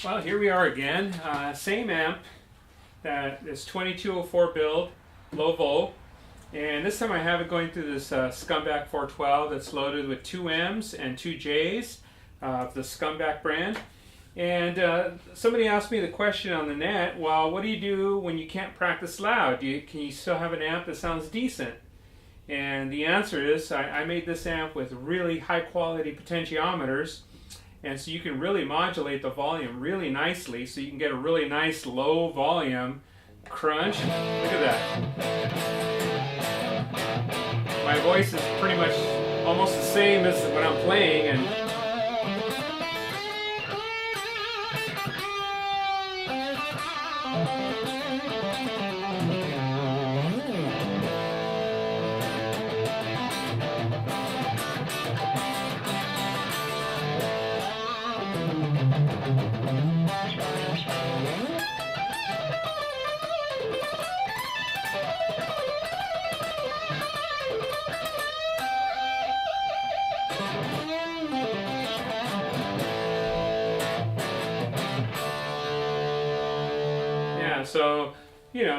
Well, here we are again. Same amp that is 2204 build, low volt. And this time I have it going through this Scumbag 412 that's loaded with 2 M's and 2 J's of the Scumbag brand. And somebody asked me the question on the net, well, what do you do when you can't practice loud? Can you still have an amp that sounds decent? And the answer is I made this amp with really high quality potentiometers. And so you can really modulate the volume really nicely, so you can get a really nice low volume crunch. Look at that. My voice is pretty much almost the same as when I'm playing, and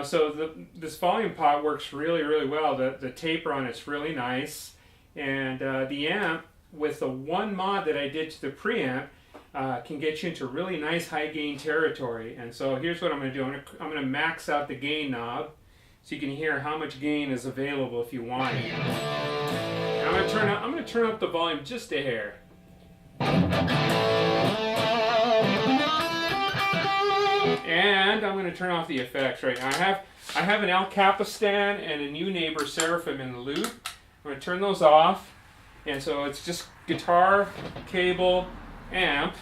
so, this volume pot works really well. The taper on it's really nice, and the amp with the one mod that I did to the preamp can get you into really nice high gain territory. And so here's what I'm going to do. I'm going to max out the gain knob so you can hear how much gain is available if you want it. And I'm going to turn up the volume just a hair. And I'm going to turn off the effects right now. I have an Alcapistan and a new neighbor Seraphim in the loop. I'm going to turn those off. And so it's just guitar, cable, amp.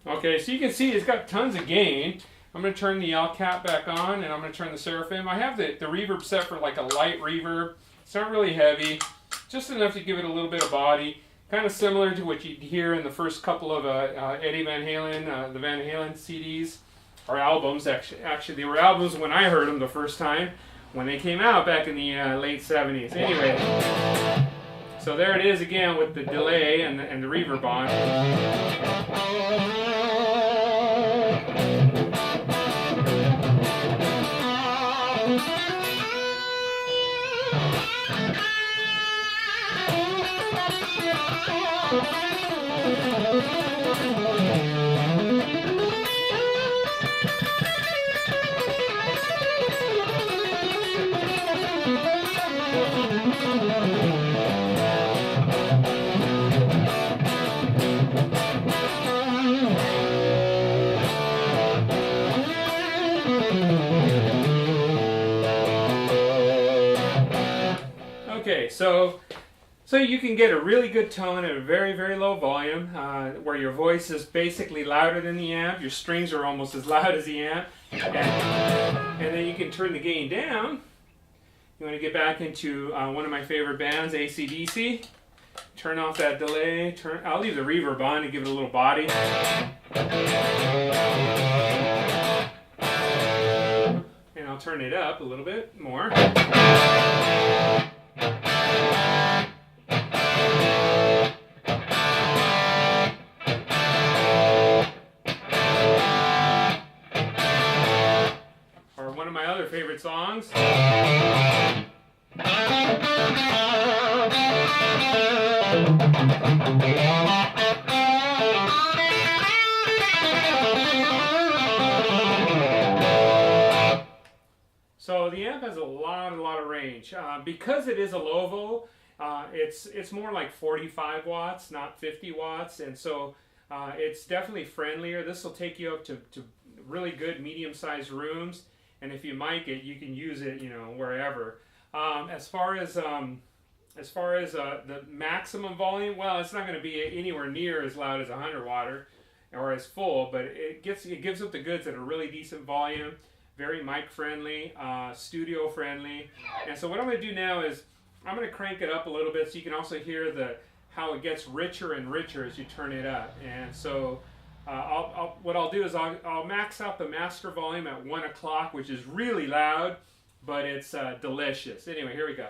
Okay, so you can see it's got tons of gain. I'm going to turn the L cap back on, and I'm going to turn the Seraphim. I have the reverb set for like a light reverb. It's not really heavy, just enough to give it a little bit of body. Kind of similar to what you'd hear in the first couple of Eddie Van Halen, the Van Halen CDs, or albums. Actually, they were albums when I heard them the first time, when they came out back in the late 70s. Anyway, so there it is again with the delay and the reverb on. Okay, so you can get a really good tone at a very low volume, where your voice is basically louder than the amp. Your strings are almost as loud as the amp, and then you can turn the gain down. You want to get back into one of my favorite bands, AC/DC. Turn off that delay. I'll leave the reverb on to give it a little body. And I'll turn it up a little bit more. Or one of my other favorite songs. So the amp has a lot of range. Because it is a low volt, it's more like 45 watts, not 50 watts, and so it's definitely friendlier. This will take you up to really good medium-sized rooms, and if you mic it, you can use it, wherever. As far as as far as the maximum volume, well, it's not going to be anywhere near as loud as a 100 watter or as full, but it gives up the goods at a really decent volume, very mic friendly, studio friendly. And so what I'm going to do now is I'm going to crank it up a little bit so you can also hear how it gets richer and richer as you turn it up. And so what I'll do is I'll max out the master volume at 1 o'clock, which is really loud, but it's delicious. Anyway, here we go.